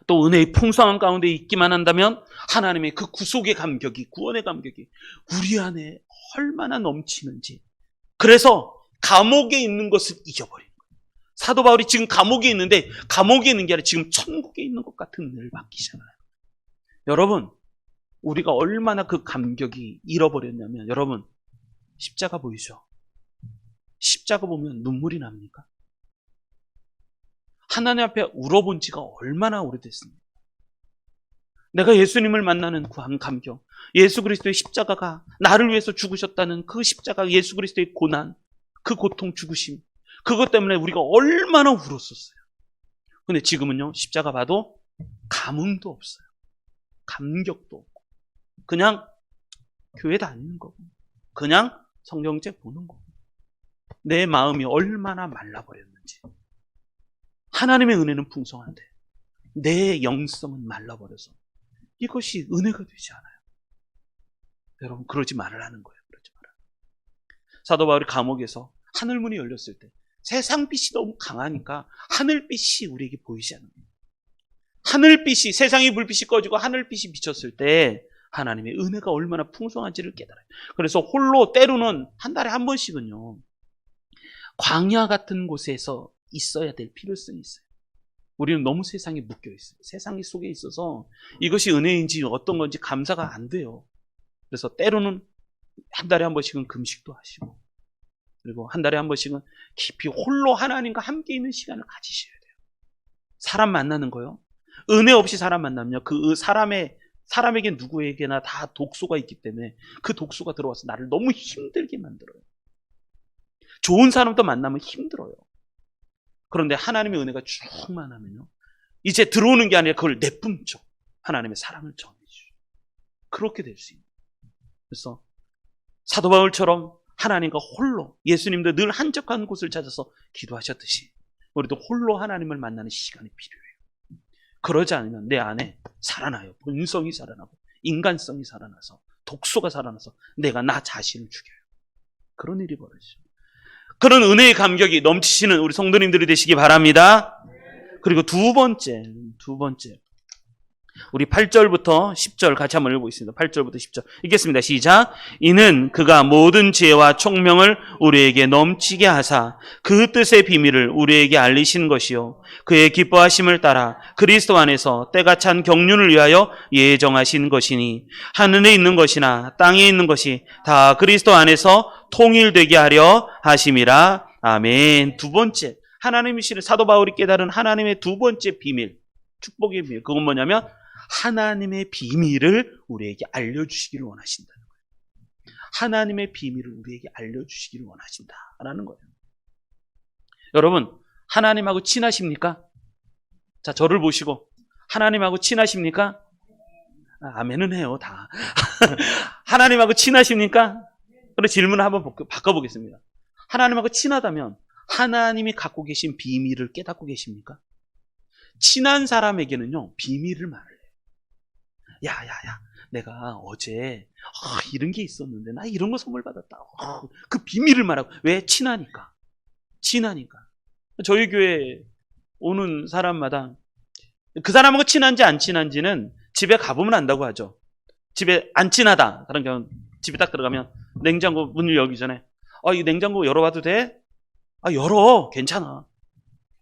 또 은혜의 풍성한 가운데 있기만 한다면 하나님의 그 구속의 감격이 구원의 감격이 우리 안에 얼마나 넘치는지. 그래서 감옥에 있는 것을 잊어버리는 거예요. 사도 바울이 지금 감옥에 있는데 감옥에 있는 게 아니라 지금 천국에 있는 것 같은 은혜를 받기잖아요. 여러분 우리가 얼마나 그 감격이 잃어버렸냐면 여러분 십자가 보이죠? 십자가 보면 눈물이 납니까? 하나님 앞에 울어본 지가 얼마나 오래됐습니까? 내가 예수님을 만나는 그 감격, 예수 그리스도의 십자가가 나를 위해서 죽으셨다는 그 십자가, 예수 그리스도의 고난, 그 고통, 죽으심, 그것 때문에 우리가 얼마나 울었었어요. 근데 지금은요, 십자가 봐도 감흥도 없어요. 감격도 없고 그냥 교회 다니는 거고 그냥 성경책 보는 거고 내 마음이 얼마나 말라버렸는지. 하나님의 은혜는 풍성한데 내 영성은 말라버려서 이것이 은혜가 되지 않아요. 여러분 그러지 말라는 거예요. 그러지 말라. 사도 바울이 감옥에서 하늘문이 열렸을 때 세상 빛이 너무 강하니까 하늘빛이 우리에게 보이지 않는 거예요. 하늘빛이 세상의 불빛이 꺼지고 하늘빛이 비쳤을 때 하나님의 은혜가 얼마나 풍성한지를 깨달아요. 그래서 홀로 때로는 한 달에 한 번씩은요. 광야 같은 곳에서 있어야 될 필요성이 있어요. 우리는 너무 세상에 묶여 있어요. 세상 속에 있어서 이것이 은혜인지 어떤 건지 감사가 안 돼요. 그래서 때로는 한 달에 한 번씩은 금식도 하시고 그리고 한 달에 한 번씩은 깊이 홀로 하나님과 함께 있는 시간을 가지셔야 돼요. 사람 만나는 거요. 은혜 없이 사람 만나면요. 그 사람에게 누구에게나 다 독소가 있기 때문에 그 독소가 들어와서 나를 너무 힘들게 만들어요. 좋은 사람도 만나면 힘들어요. 그런데 하나님의 은혜가 충만하면요. 이제 들어오는 게 아니라 그걸 내뿜죠. 하나님의 사랑을 전해주죠. 그렇게 될 수 있는. 그래서 사도 바울처럼 하나님과 홀로 예수님도 늘 한적한 곳을 찾아서 기도하셨듯이 우리도 홀로 하나님을 만나는 시간이 필요해요. 그러지 않으면 내 안에 살아나요. 본성이 살아나고 인간성이 살아나서 독소가 살아나서 내가 나 자신을 죽여요. 그런 일이 벌어지죠. 그런 은혜의 감격이 넘치시는 우리 성도님들이 되시기 바랍니다. 그리고 두 번째 우리 8절부터 10절 같이 한번 읽어보겠습니다. 8절부터 10절 읽겠습니다. 시작. 이는 그가 모든 지혜와 총명을 우리에게 넘치게 하사 그 뜻의 비밀을 우리에게 알리신 것이요 그의 기뻐하심을 따라 그리스도 안에서 때가 찬 경륜을 위하여 예정하신 것이니 하늘에 있는 것이나 땅에 있는 것이 다 그리스도 안에서 통일되게 하려 하심이라. 아멘. 두 번째 하나님이시는 사도 바울이 깨달은 하나님의 두 번째 비밀, 축복의 비밀, 그건 뭐냐면 하나님의 비밀을 우리에게 알려주시기를 원하신다는 거예요. 하나님의 비밀을 우리에게 알려주시기를 원하신다라는 거예요. 여러분 하나님하고 친하십니까? 자, 저를 보시고 하나님하고 친하십니까? 아멘은 해요, 다. 하나님하고 친하십니까? 그럼 질문을 한번 바꿔보겠습니다. 하나님하고 친하다면 하나님이 갖고 계신 비밀을 깨닫고 계십니까? 친한 사람에게는요, 비밀을 말해요. 야, 내가 어제 이런 게 있었는데 나 이런 거 선물 받았다. 그 비밀을 말하고. 왜? 친하니까. 저희 교회 오는 사람마다 그 사람하고 친한지 안 친한지는 집에 가보면 안다고 하죠. 집에 안 친하다. 그런 경우 집에 딱 들어가면 냉장고 문을 열기 전에 이 냉장고 열어봐도 돼? 열어. 괜찮아.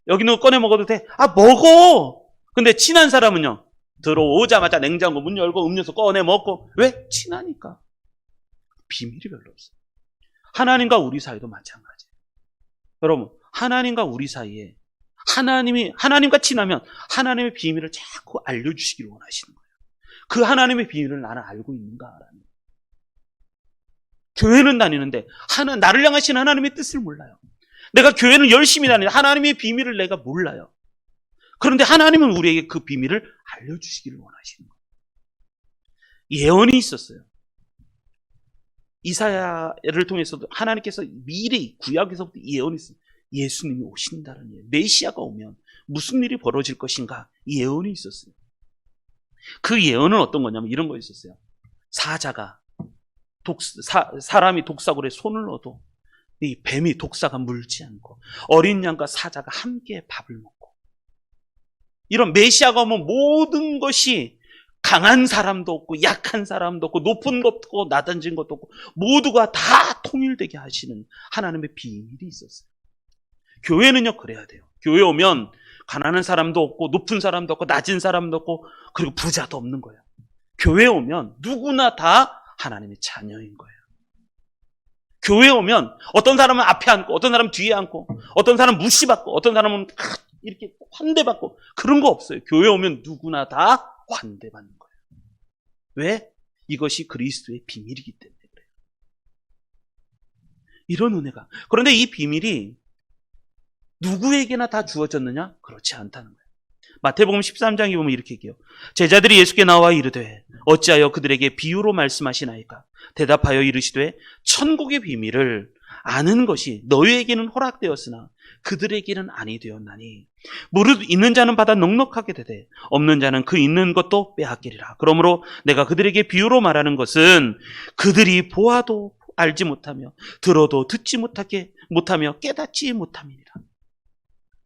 여기는 꺼내 먹어도 돼? 먹어. 근데 친한 사람은요, 들어오자마자 냉장고 문 열고 음료수 꺼내 먹고. 왜? 친하니까. 비밀이 별로 없어요. 하나님과 우리 사이도 마찬가지예요. 여러분, 하나님과 우리 사이에 하나님과 친하면 하나님의 비밀을 자꾸 알려주시기를 원하시는 거예요. 그 하나님의 비밀을 나는 알고 있는가라는 거예요. 교회는 다니는데 나를 향하신 하나님의 뜻을 몰라요. 내가 교회는 열심히 다니는데 하나님의 비밀을 내가 몰라요. 그런데 하나님은 우리에게 그 비밀을 알려주시기를 원하시는 거예요. 예언이 있었어요. 이사야를 통해서도 하나님께서 미리 구약에서부터 예언이 있어요. 예수님이 오신다는 예언. 메시아가 오면 무슨 일이 벌어질 것인가, 이 예언이 있었어요. 그 예언은 어떤 거냐면 이런 거 있었어요. 사자가 사람이 독사굴에 손을 넣어도 이 뱀이 독사가 물지 않고, 어린 양과 사자가 함께 밥을 먹고, 이런 메시아가 오면 모든 것이 강한 사람도 없고 약한 사람도 없고 높은 것도 없고 낮아진 것도 없고 모두가 다 통일되게 하시는 하나님의 비밀이 있었어요. 교회는요, 그래야 돼요. 교회 오면 가난한 사람도 없고 높은 사람도 없고 낮은 사람도 없고 그리고 부자도 없는 거예요. 교회 오면 누구나 다 하나님의 자녀인 거예요. 교회 오면 어떤 사람은 앞에 앉고 어떤 사람은 뒤에 앉고 어떤 사람은 무시받고 어떤 사람은 이렇게 환대받고 그런 거 없어요. 교회 오면 누구나 다 환대받는 거예요. 왜? 이것이 그리스도의 비밀이기 때문에 그래요. 이런 은혜가. 그런데 이 비밀이 누구에게나 다 주어졌느냐? 그렇지 않다는 거예요. 마태복음 13장에 보면 이렇게 얘기해요. 제자들이 예수께 나와 이르되 어찌하여 그들에게 비유로 말씀하시나이까? 대답하여 이르시되 천국의 비밀을 아는 것이 너희에게는 허락되었으나 그들에게는 아니 되었나니 무릇 있는 자는 받아 넉넉하게 되되 없는 자는 그 있는 것도 빼앗기리라. 그러므로 내가 그들에게 비유로 말하는 것은 그들이 보아도 알지 못하며 들어도 듣지 못하며 깨닫지 못함이니라.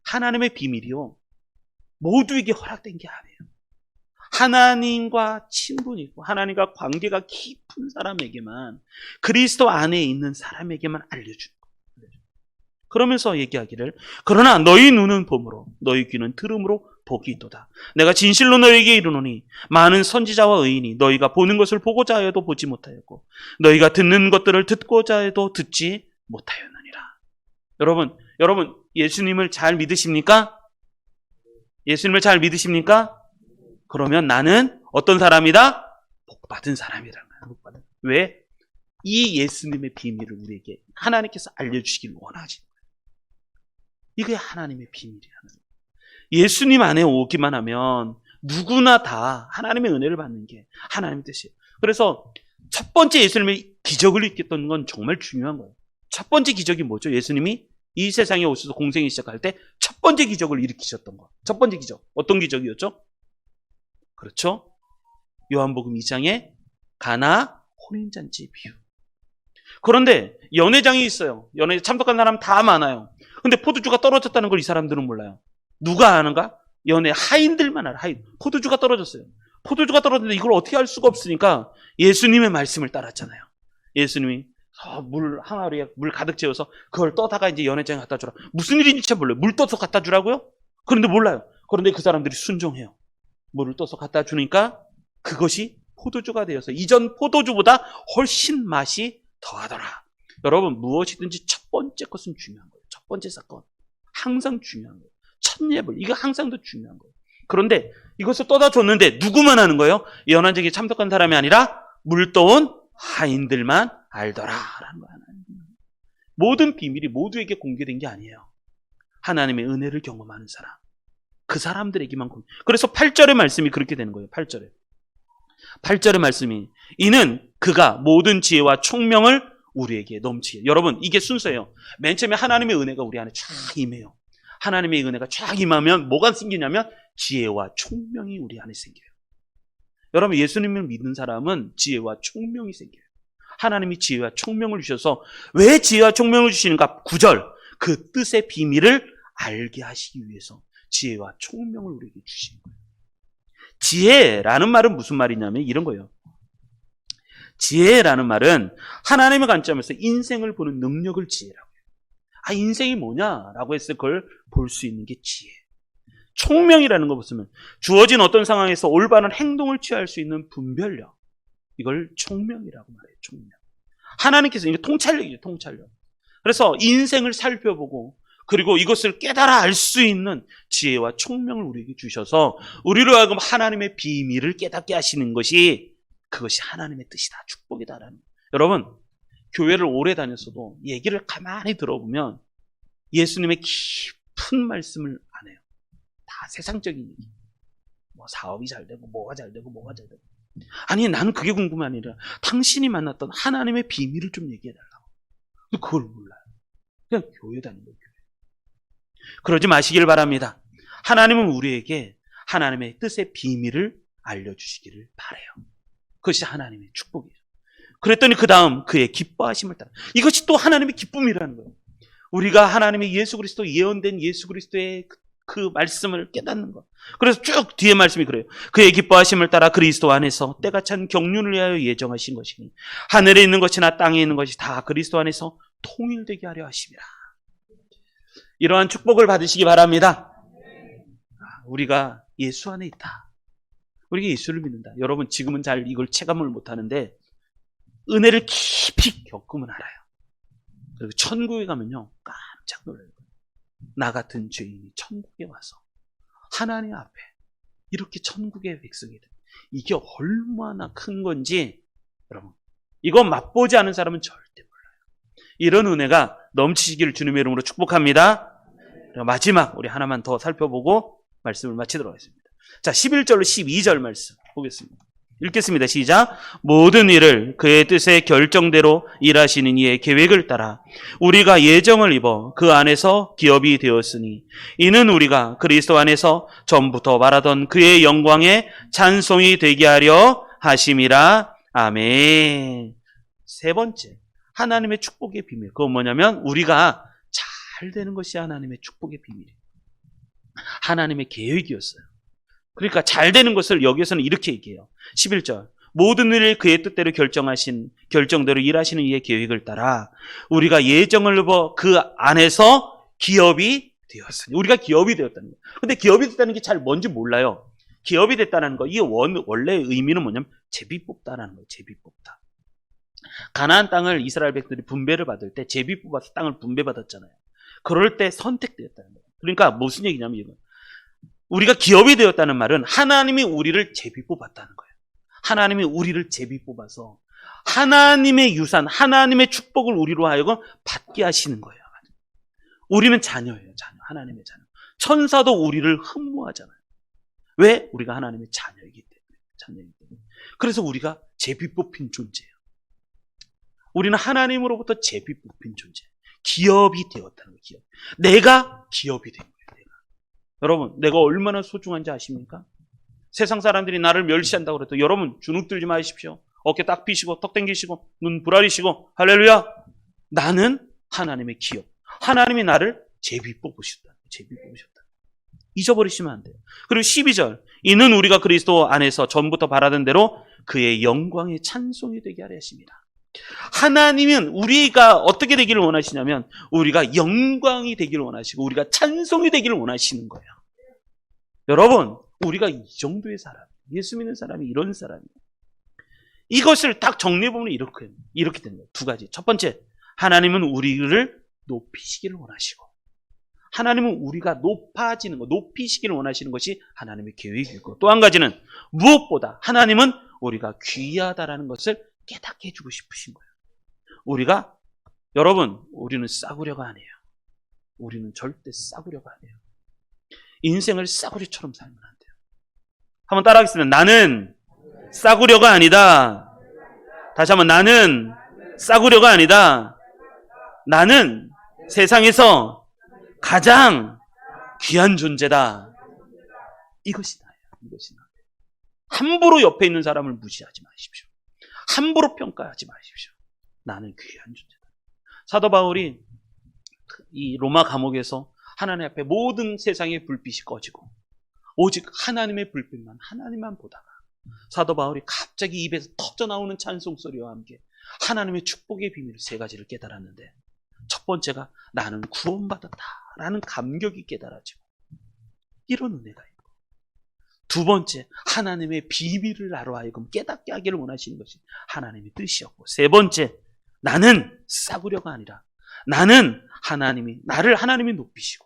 하나님의 비밀이요, 모두에게 허락된 게 아니에요. 하나님과 친분이 있고 하나님과 관계가 깊은 사람에게만, 그리스도 안에 있는 사람에게만 알려주는 거예요. 그러면서 얘기하기를 그러나 너희 눈은 봄으로 너희 귀는 들음으로 복이 있도다. 내가 진실로 너희에게 이르노니 많은 선지자와 의인이 너희가 보는 것을 보고자 하여도 보지 못하였고 너희가 듣는 것들을 듣고자 해도 듣지 못하였느니라. 여러분 예수님을 잘 믿으십니까? 예수님을 잘 믿으십니까? 그러면 나는 어떤 사람이다? 복받은 사람이라는 거예요. 왜? 이 예수님의 비밀을 우리에게 하나님께서 알려주시길 원하시는 거예요. 이게 하나님의 비밀이라는 거예요. 예수님 안에 오기만 하면 누구나 다 하나님의 은혜를 받는 게 하나님의 뜻이에요. 그래서 첫 번째 예수님의 기적을 일으켰던 건 정말 중요한 거예요. 첫 번째 기적이 뭐죠? 예수님이 이 세상에 오셔서 공생이 시작할 때 첫 번째 기적을 일으키셨던 거. 첫 번째 기적. 어떤 기적이었죠? 그렇죠? 요한복음 2장에 가나 혼인잔치 비유. 그런데 연회장이 있어요. 연회 참석한 사람 다 많아요. 근데 포도주가 떨어졌다는 걸 이 사람들은 몰라요. 누가 아는가? 연회 하인들만 알아. 하인. 포도주가 떨어졌어요. 포도주가 떨어졌는데 이걸 어떻게 할 수가 없으니까 예수님의 말씀을 따랐잖아요. 예수님이 물 항아리에 물 가득 채워서 그걸 떠다가 이제 연회장에 갖다 주라. 무슨 일인지 잘 몰라요. 물 떠서 갖다 주라고요? 그런데 몰라요. 그런데 그 사람들이 순종해요. 물을 떠서 갖다 주니까 그것이 포도주가 되어서 이전 포도주보다 훨씬 맛이 더하더라. 여러분, 무엇이든지 첫 번째 것은 중요한 거예요. 첫 번째 사건 항상 중요한 거예요. 첫 예물, 이거 항상 더 중요한 거예요. 그런데 이것을 떠다 줬는데 누구만 하는 거예요? 연회장에 참석한 사람이 아니라 물 떠온 하인들만 알더라라는 거야. 모든 비밀이 모두에게 공개된 게 아니에요. 하나님의 은혜를 경험하는 사람, 그 사람들에게만 그래서 8절의 말씀이 그렇게 되는 거예요. 8절에 8절의 말씀이 이는 그가 모든 지혜와 총명을 우리에게 넘치게. 여러분, 이게 순서예요. 맨 처음에 하나님의 은혜가 우리 안에 쫙 임해요. 하나님의 은혜가 쫙 임하면 뭐가 생기냐면 지혜와 총명이 우리 안에 생겨요. 여러분, 예수님을 믿는 사람은 지혜와 총명이 생겨요. 하나님이 지혜와 총명을 주셔서 왜 지혜와 총명을 주시는가? 9절, 그 뜻의 비밀을 알게 하시기 위해서 지혜와 총명을 우리에게 주시는 거예요. 지혜라는 말은 무슨 말이냐면 이런 거예요. 지혜라는 말은 하나님의 관점에서 인생을 보는 능력을 지혜라고 해요. 인생이 뭐냐라고 했을 걸 볼 수 있는 게 지혜. 총명이라는 거 보시면 주어진 어떤 상황에서 올바른 행동을 취할 수 있는 분별력. 이걸 총명이라고 말해요. 총명. 하나님께서 이게 통찰력이죠. 통찰력. 그래서 인생을 살펴보고 그리고 이것을 깨달아 알 수 있는 지혜와 총명을 우리에게 주셔서 우리로 하여금 하나님의 비밀을 깨닫게 하시는 것이 그것이 하나님의 뜻이다. 축복이다라는 거예요. 여러분, 교회를 오래 다녔어도 얘기를 가만히 들어보면 예수님의 깊은 말씀을 안 해요. 다 세상적인 얘기. 뭐 사업이 잘 되고 뭐가 잘 되고 뭐가 잘 되고. 아니, 나는 그게 궁금한 아니라 당신이 만났던 하나님의 비밀을 좀 얘기해달라고. 그걸 몰라요. 그냥 교회 다니는 거예요. 그러지 마시길 바랍니다. 하나님은 우리에게 하나님의 뜻의 비밀을 알려주시기를 바라요. 그것이 하나님의 축복이에요. 그랬더니 그 다음 그의 기뻐하심을 따라. 이것이 또 하나님의 기쁨이라는 거예요. 우리가 하나님의 예수 그리스도, 예언된 예수 그리스도의 그 말씀을 깨닫는 것. 그래서 쭉 뒤에 말씀이 그래요. 그의 기뻐하심을 따라 그리스도 안에서 때가 찬 경륜을 위하여 예정하신 것이니 하늘에 있는 것이나 땅에 있는 것이 다 그리스도 안에서 통일되게 하려 하심이라. 이러한 축복을 받으시기 바랍니다. 우리가 예수 안에 있다. 우리가 예수를 믿는다. 여러분, 지금은 잘 이걸 체감을 못하는데 은혜를 깊이 겪으면 알아요. 그리고 천국에 가면요, 깜짝 놀라요. 나 같은 죄인이 천국에 와서 하나님 앞에 이렇게 천국의 백성이 돼. 이게 얼마나 큰 건지 여러분, 이거 맛보지 않은 사람은 절대 몰라요. 이런 은혜가 넘치시기를 주님의 이름으로 축복합니다. 마지막 우리 하나만 더 살펴보고 말씀을 마치도록 하겠습니다. 자, 11절로 12절 말씀 보겠습니다. 읽겠습니다. 시작. 모든 일을 그의 뜻의 결정대로 일하시는 이의 계획을 따라 우리가 예정을 입어 그 안에서 기업이 되었으니 이는 우리가 그리스도 안에서 전부터 말하던 그의 영광에 찬송이 되게 하려 하심이라. 아멘. 세 번째, 하나님의 축복의 비밀. 그건 뭐냐면 우리가 잘 되는 것이 하나님의 축복의 비밀이에요. 하나님의 계획이었어요. 그러니까 잘 되는 것을 여기서는 이렇게 얘기해요. 11절. 모든 일을 그의 뜻대로 결정대로 일하시는 이의 계획을 따라 우리가 예정을 입어 그 안에서 기업이 되었으니. 우리가 기업이 되었다는 거예요. 근데 기업이 됐다는 게 잘 뭔지 몰라요. 기업이 됐다는 거, 이게 원래 의미는 뭐냐면 제비 뽑다라는 거예요. 제비 뽑다. 가나안 땅을 이스라엘 백성들이 분배를 받을 때 제비 뽑아서 땅을 분배받았잖아요. 그럴 때 선택되었다는 거예요. 그러니까 무슨 얘기냐면 이거. 우리가 기업이 되었다는 말은 하나님이 우리를 제비 뽑았다는 거예요. 하나님이 우리를 제비 뽑아서 하나님의 유산, 하나님의 축복을 우리로 하여금 받게 하시는 거예요. 우리는 자녀예요. 자녀. 하나님의 자녀. 천사도 우리를 흠모하잖아요. 왜? 우리가 하나님의 자녀이기 때문에. 그래서 우리가 제비 뽑힌 존재예요. 우리는 하나님으로부터 제비 뽑힌 존재예요. 기업이 되었다는 거예요. 기업. 내가 기업이 된 거예요. 여러분, 내가 얼마나 소중한지 아십니까? 세상 사람들이 나를 멸시한다고 그래도 여러분 주눅 들지 마십시오. 어깨 딱 펴시고 턱 당기시고 눈 부라리시고 할렐루야. 나는 하나님의 기업. 하나님이 나를 제비 뽑으셨다. 제비 뽑으셨다. 잊어버리시면 안 돼요. 그리고 12절. 이는 우리가 그리스도 안에서 전부터 바라던 대로 그의 영광의 찬송이 되게 하려 하십니다. 하나님은 우리가 어떻게 되기를 원하시냐면 우리가 영광이 되기를 원하시고 우리가 찬송이 되기를 원하시는 거예요. 여러분, 우리가 이 정도의 사람, 예수 믿는 사람이 이런 사람이에요. 이것을 딱 정리해보면 이렇게 되는 거예요. 두 가지. 첫 번째, 하나님은 우리를 높이시기를 원하시고 하나님은 우리가 높아지는 것, 높이시기를 원하시는 것이 하나님의 계획이고 또 한 가지는 무엇보다 하나님은 우리가 귀하다라는 것을 깨닫게 해주고 싶으신 거예요. 여러분, 우리는 싸구려가 아니에요. 우리는 절대 싸구려가 아니에요. 인생을 싸구려처럼 살면 안 돼요. 한번 따라하겠습니다. 나는 싸구려가 아니다. 다시 한번, 나는 싸구려가 아니다. 나는 세상에서 가장 귀한 존재다. 이것이 나예요. 이것이 나. 함부로 옆에 있는 사람을 무시하지 마십시오. 함부로 평가하지 마십시오. 나는 귀한 존재다. 사도 바울이 이 로마 감옥에서 하나님 앞에 모든 세상의 불빛이 꺼지고 오직 하나님의 불빛만, 하나님만 보다가 사도 바울이 갑자기 입에서 터져나오는 찬송소리와 함께 하나님의 축복의 비밀 세 가지를 깨달았는데, 첫 번째가 나는 구원받았다라는 감격이 깨달아지고 이런 은혜가 있고, 두 번째 하나님의 비밀을 나로 하여금 깨닫게 하기를 원하시는 것이 하나님의 뜻이었고, 세 번째 나는 싸구려가 아니라 나는 나를 하나님이 높이시고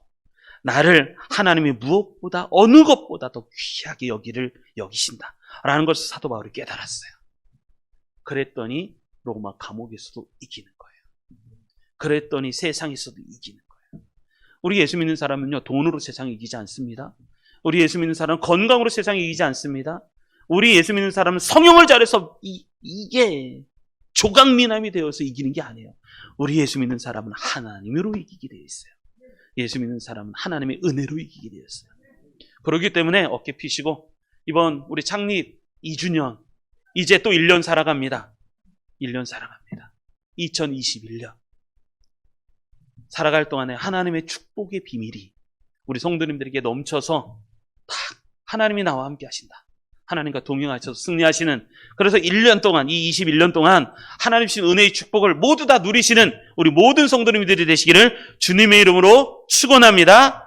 나를 하나님이 무엇보다 어느 것보다 더 귀하게 여기신다라는 것을 사도 바울이 깨달았어요. 그랬더니 로마 감옥에서도 이기는 거예요. 그랬더니 세상에서도 이기는 거예요. 우리 예수 믿는 사람은요, 돈으로 세상을 이기지 않습니다. 우리 예수 믿는 사람은 건강으로 세상을 이기지 않습니다. 우리 예수 믿는 사람은 성형을 잘해서 이게 조각미남이 되어서 이기는 게 아니에요. 우리 예수 믿는 사람은 하나님으로 이기게 되어 있어요. 예수 믿는 사람은 하나님의 은혜로 이기게 되었어요. 그렇기 때문에 어깨 피시고, 이번 우리 창립 2주년 이제 또 1년 살아갑니다. 1년 살아갑니다. 2021년 살아갈 동안에 하나님의 축복의 비밀이 우리 성도님들에게 넘쳐서 딱 하나님이 나와 함께 하신다. 하나님과 동행하셔서 승리하시는, 그래서 1년 동안, 이 21년 동안 하나님 주신 은혜의 축복을 모두 다 누리시는 우리 모든 성도님들이 되시기를 주님의 이름으로 축원합니다.